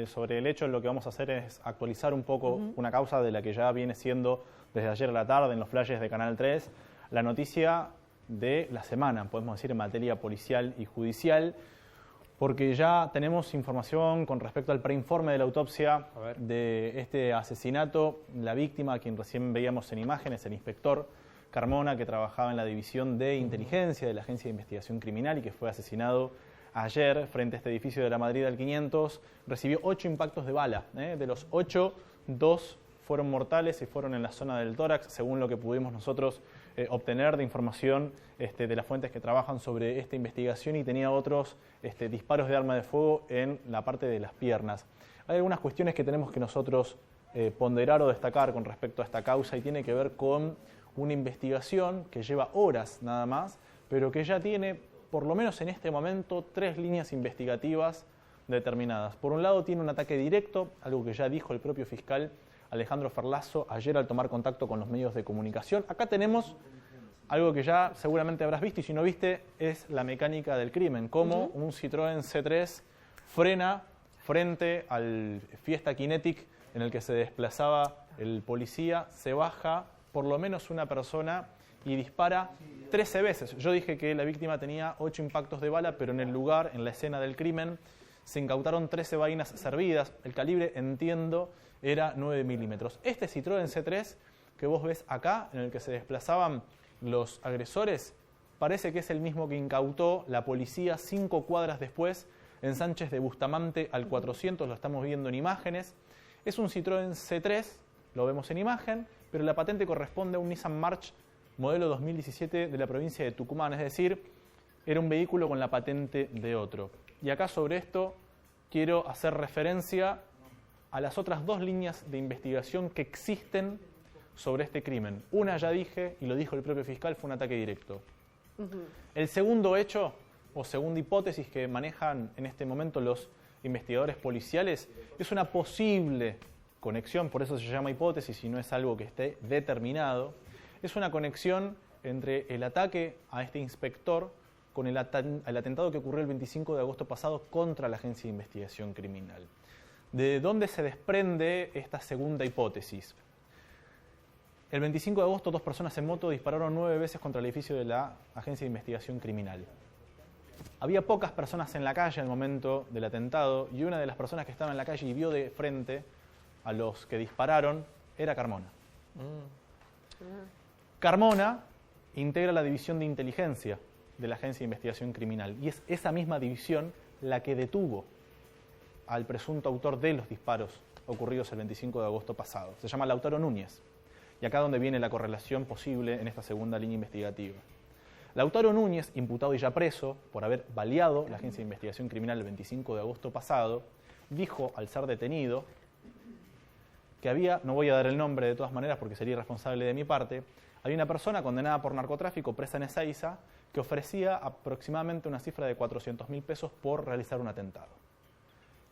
Sobre el hecho, lo que vamos a hacer es actualizar un poco una causa de la que ya viene siendo desde ayer a la tarde en los flashes de Canal 3, la noticia de la semana, podemos decir, en materia policial y judicial, porque ya tenemos información con respecto al preinforme de la autopsia de este asesinato. La víctima, a quien recién veíamos en imágenes, el inspector Carmona, que trabajaba en la división de inteligencia de la Agencia de Investigación Criminal y que fue asesinado ayer frente a este edificio de la Madrid al 500, recibió 8 impactos de bala. De los 8, 2 fueron mortales y fueron en la zona del tórax, según lo que pudimos nosotros obtener de información de las fuentes que trabajan sobre esta investigación, y tenía otros disparos de arma de fuego en la parte de las piernas. Hay algunas cuestiones que tenemos que nosotros ponderar o destacar con respecto a esta causa, y tiene que ver con una investigación que lleva horas nada más, pero que ya tiene, por lo menos en este momento, 3 líneas investigativas determinadas. Por un lado, tiene un ataque directo, algo que ya dijo el propio fiscal Alejandro Ferlazo ayer al tomar contacto con los medios de comunicación. Acá tenemos algo que ya seguramente habrás visto, y si no viste, es la mecánica del crimen, cómo un Citroën C3 frena frente al Fiesta Kinetic en el que se desplazaba el policía, se baja por lo menos una persona y dispara 13 veces. Yo dije que la víctima tenía 8 impactos de bala, pero en el lugar, en la escena del crimen, se incautaron 13 vainas servidas. El calibre, entiendo, era 9 milímetros. Este Citroën C3 que vos ves acá, en el que se desplazaban los agresores, parece que es el mismo que incautó la policía 5 cuadras después en Sánchez de Bustamante al 400, lo estamos viendo en imágenes. Es un Citroën C3, lo vemos en imagen, pero la patente corresponde a un Nissan March modelo 2017 de la provincia de Tucumán, es decir, era un vehículo con la patente de otro. Y acá sobre esto quiero hacer referencia a las otras 2 líneas de investigación que existen sobre este crimen. Una, ya dije, y lo dijo el propio fiscal, fue un ataque directo. El segundo hecho, o segunda hipótesis que manejan en este momento los investigadores policiales, es una posible conexión, por eso se llama hipótesis y no es algo que esté determinado. Es una conexión entre el ataque a este inspector con el atentado que ocurrió el 25 de agosto pasado contra la Agencia de Investigación Criminal. ¿De dónde se desprende esta segunda hipótesis? El 25 de agosto, 2 personas en moto dispararon 9 veces contra el edificio de la Agencia de Investigación Criminal. Había pocas personas en la calle al momento del atentado, y una de las personas que estaba en la calle y vio de frente a los que dispararon era Carmona. Carmona integra la división de inteligencia de la Agencia de Investigación Criminal, y es esa misma división la que detuvo al presunto autor de los disparos ocurridos el 25 de agosto pasado. Se llama Lautaro Núñez, y acá donde viene la correlación posible en esta segunda línea investigativa. Lautaro Núñez, imputado y ya preso por haber baleado la Agencia de Investigación Criminal el 25 de agosto pasado, dijo al ser detenido que había, no voy a dar el nombre de todas maneras porque sería irresponsable de mi parte, había una persona condenada por narcotráfico presa en Ezeiza que ofrecía aproximadamente una cifra de 400.000 pesos por realizar un atentado.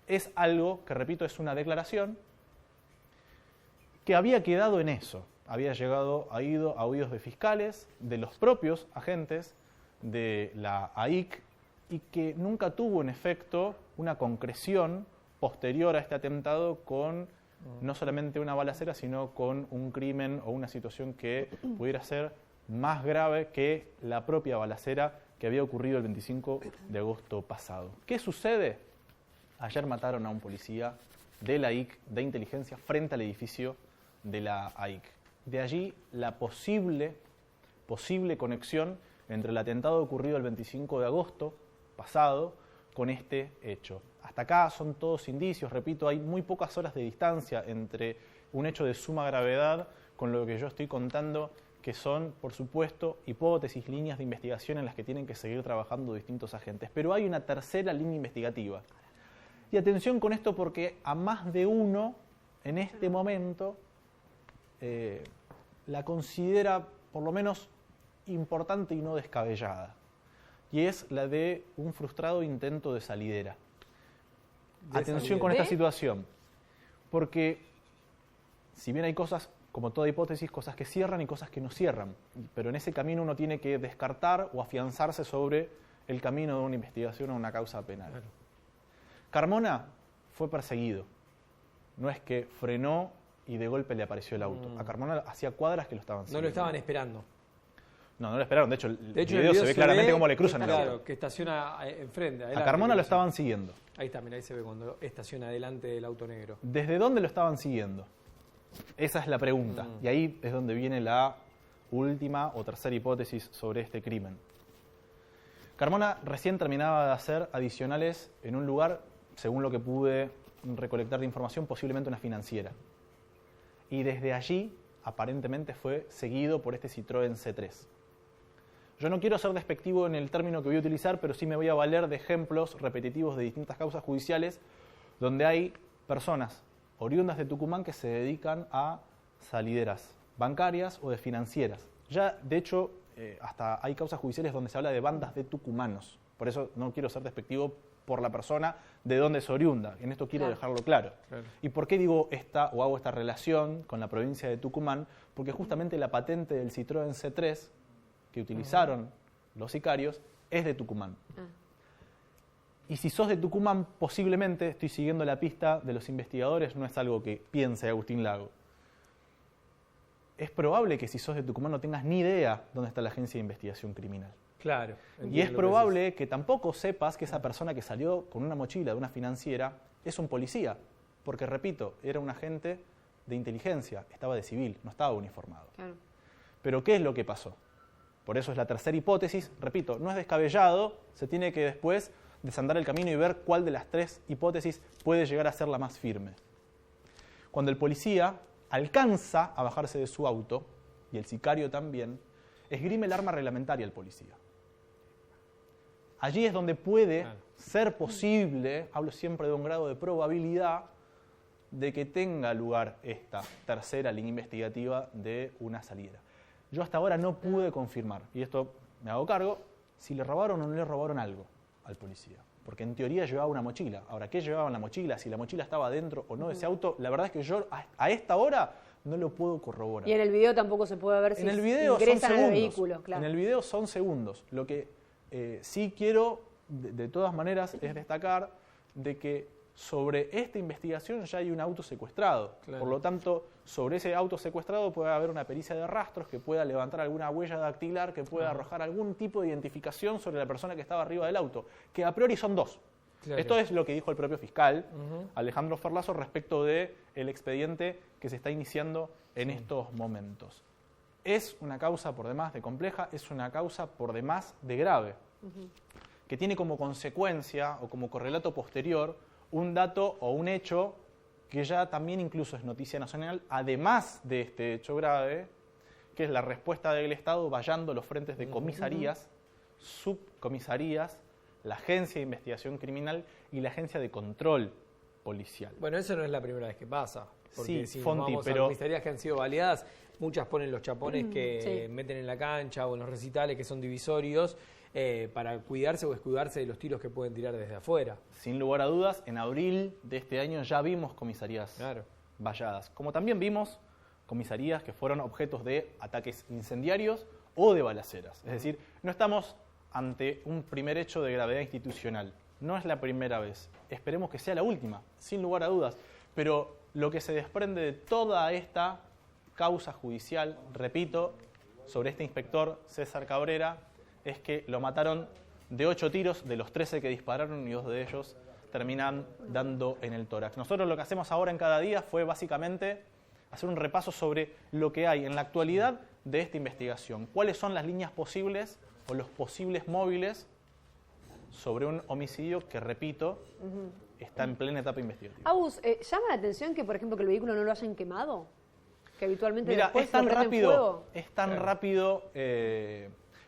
Es algo que, repito, es una declaración que había quedado en eso. Había llegado a oídos de fiscales, de los propios agentes de la AIC, y que nunca tuvo en efecto una concreción posterior a este atentado con no solamente una balacera, sino con un crimen o una situación que pudiera ser más grave que la propia balacera que había ocurrido el 25 de agosto pasado. ¿Qué sucede? Ayer mataron a un policía de la AIC, de inteligencia, frente al edificio de la AIC. De allí la posible conexión entre el atentado ocurrido el 25 de agosto pasado con este hecho. Hasta acá son todos indicios, repito, hay muy pocas horas de distancia entre un hecho de suma gravedad con lo que yo estoy contando, que son, por supuesto, hipótesis, líneas de investigación en las que tienen que seguir trabajando distintos agentes. Pero hay una tercera línea investigativa. Y atención con esto, porque a más de uno en este momento la considera por lo menos importante y no descabellada. Y es la de un frustrado intento de salidera. Atención con esta situación, porque si bien hay cosas, como toda hipótesis, cosas que cierran y cosas que no cierran, pero en ese camino uno tiene que descartar o afianzarse sobre el camino de una investigación o una causa penal. Carmona fue perseguido. No es que frenó y de golpe le apareció el auto. A Carmona hacía cuadras que lo estaban siguiendo. No lo estaban esperando. No lo esperaron. De hecho, el el video se ve claramente cómo le cruzan el auto. Claro, que estaciona enfrente. A Carmona lo estaban siguiendo. Ahí está, mira, ahí se ve cuando estaciona delante del auto negro. ¿Desde dónde lo estaban siguiendo? Esa es la pregunta. Y ahí es donde viene la última o tercera hipótesis sobre este crimen. Carmona recién terminaba de hacer adicionales en un lugar, según lo que pude recolectar de información, posiblemente una financiera. Y desde allí, aparentemente, fue seguido por este Citroën C3. Yo no quiero ser despectivo en el término que voy a utilizar, pero sí me voy a valer de ejemplos repetitivos de distintas causas judiciales donde hay personas oriundas de Tucumán que se dedican a salideras bancarias o de financieras. Ya, de hecho, hasta hay causas judiciales donde se habla de bandas de tucumanos. Por eso no quiero ser despectivo por la persona de dónde es oriunda. En esto quiero dejarlo claro. ¿Y por qué digo esta o hago esta relación con la provincia de Tucumán? Porque justamente la patente del Citroën C3 que utilizaron los sicarios es de Tucumán. Y si sos de Tucumán, posiblemente, estoy siguiendo la pista de los investigadores, no es algo que piense Agustín Lago. Es probable que si sos de Tucumán no tengas ni idea dónde está la Agencia de Investigación Criminal. Claro. Y es probable que tampoco sepas que esa persona que salió con una mochila de una financiera es un policía. Porque, repito, era un agente de inteligencia, estaba de civil, no estaba uniformado. Claro. Pero ¿qué es lo que pasó? Por eso es la tercera hipótesis. Repito, no es descabellado, se tiene que después desandar el camino y ver cuál de las tres hipótesis puede llegar a ser la más firme. Cuando el policía alcanza a bajarse de su auto, y el sicario también, esgrime el arma reglamentaria al policía. Allí es donde puede ser posible, hablo siempre de un grado de probabilidad, de que tenga lugar esta tercera línea investigativa de una salida. Yo hasta ahora no pude confirmar, y esto me hago cargo, si le robaron o no le robaron algo al policía. Porque en teoría llevaba una mochila. Ahora, ¿qué llevaba en la mochila? Si la mochila estaba dentro o no de ese auto, la verdad es que yo a esta hora no lo puedo corroborar. Y en el video tampoco se puede ver si en el video ingresan son al vehículo. Claro. En el video son segundos. Lo que sí quiero, de todas maneras, es destacar de que sobre esta investigación ya hay un auto secuestrado. Claro. Por lo tanto, sobre ese auto secuestrado puede haber una pericia de rastros que pueda levantar alguna huella dactilar, que pueda arrojar algún tipo de identificación sobre la persona que estaba arriba del auto, que a priori son dos. Claro. Esto es lo que dijo el propio fiscal, Alejandro Ferlazo, respecto del expediente que se está iniciando en estos momentos. Es una causa por demás de compleja, es una causa por demás de grave, que tiene como consecuencia o como correlato posterior un dato o un hecho que ya también incluso es noticia nacional, además de este hecho grave, que es la respuesta del Estado vallando los frentes de comisarías, subcomisarías, la Agencia de Investigación Criminal y la Agencia de Control Policial. Bueno, eso no es la primera vez que pasa. Porque sí, si Fonti, vamos pero a comisarías que han sido baleadas, muchas ponen los chapones que meten en la cancha o en los recitales que son divisorios para cuidarse o escudarse de los tiros que pueden tirar desde afuera. Sin lugar a dudas, en abril de este año ya vimos comisarías valladas. Como también vimos comisarías que fueron objetos de ataques incendiarios o de balaceras. Es decir, no estamos ante un primer hecho de gravedad institucional. No es la primera vez. Esperemos que sea la última, sin lugar a dudas. Pero lo que se desprende de toda esta causa judicial, repito, sobre este inspector César Cabrera, es que lo mataron de 8 tiros, de los 13 que dispararon, y 2 de ellos terminan dando en el tórax. Nosotros lo que hacemos ahora en Cada Día fue básicamente hacer un repaso sobre lo que hay en la actualidad de esta investigación. ¿Cuáles son las líneas posibles o los posibles móviles sobre un homicidio que, repito, está en plena etapa investigativa? Agus, ¿llama la atención que, por ejemplo, que el vehículo no lo hayan quemado? Que habitualmente después es tan lo prenden rápido, fuego. es tan rápido.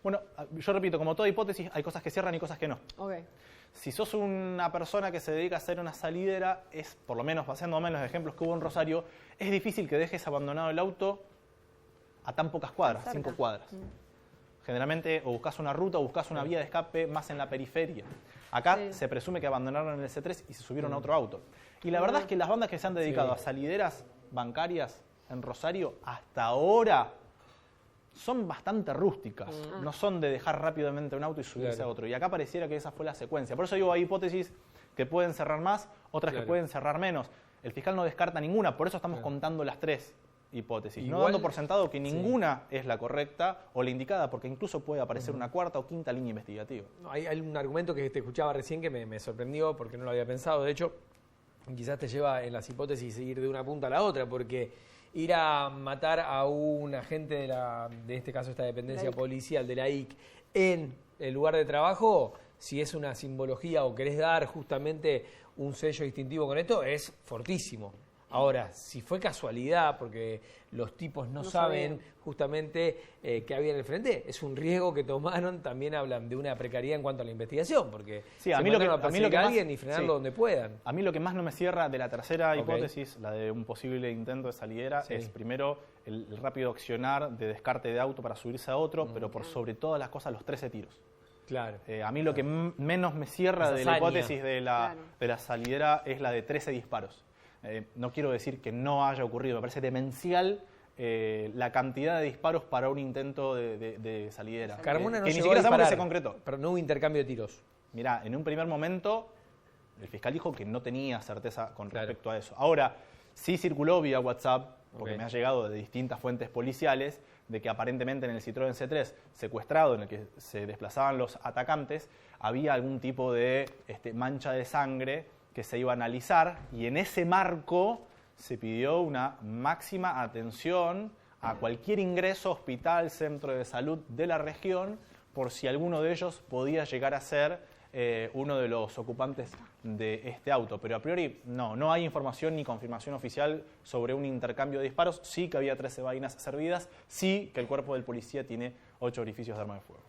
Bueno, yo repito, como toda hipótesis, hay cosas que cierran y cosas que no. Okay. Si sos una persona que se dedica a hacer una salidera, es, por lo menos basándome en los ejemplos que hubo en Rosario, es difícil que dejes abandonado el auto a tan pocas cuadras, 5 cuadras. Generalmente o buscas una ruta o buscas una vía de escape más en la periferia. Acá se presume que abandonaron el C3 y se subieron a otro auto. Y la verdad es que las bandas que se han dedicado a salideras bancarias en Rosario hasta ahora son bastante rústicas. No son de dejar rápidamente un auto y subirse a otro. Y acá pareciera que esa fue la secuencia. Por eso digo, hay hipótesis que pueden cerrar más otras que pueden cerrar menos. El fiscal no descarta ninguna, por eso estamos contando las 3 hipótesis, Igual, no dando por sentado que ninguna es la correcta o la indicada, porque incluso puede aparecer una cuarta o quinta línea investigativa. Hay un argumento que te escuchaba recién que me sorprendió porque no lo había pensado. De hecho, quizás te lleva en las hipótesis ir de una punta a la otra, porque ir a matar a un agente de este caso, esta dependencia policial de la IC en el lugar de trabajo, si es una simbología o querés dar justamente un sello distintivo con esto, es fortísimo. Ahora, si fue casualidad, porque los tipos no saben justamente qué había en el frente, es un riesgo que tomaron. También hablan de una precariedad en cuanto a la investigación, porque a mí lo que alguien y frenarlo donde puedan. A mí lo que más no me cierra de la tercera hipótesis, la de un posible intento de salidera, es primero el rápido accionar de descarte de auto para subirse a otro, pero por sobre todas las cosas los 13 tiros. Claro. A mí lo que menos me cierra de la hipótesis de la salidera es la de 13 disparos. No quiero decir que no haya ocurrido, me parece demencial la cantidad de disparos para un intento de salidera. Carmona no que ni llegó a siquiera sabemos que se disparar, concretó. pero no hubo intercambio de tiros. Mirá, en un primer momento el fiscal dijo que no tenía certeza con respecto a eso. Ahora, sí circuló vía WhatsApp, porque me ha llegado de distintas fuentes policiales, de que aparentemente en el Citroën C3 secuestrado, en el que se desplazaban los atacantes, había algún tipo de mancha de sangre que se iba a analizar, y en ese marco se pidió una máxima atención a cualquier ingreso, hospital, centro de salud de la región, por si alguno de ellos podía llegar a ser uno de los ocupantes de este auto. Pero a priori no hay información ni confirmación oficial sobre un intercambio de disparos. Sí que había 13 vainas servidas, sí que el cuerpo del policía tiene 8 orificios de arma de fuego.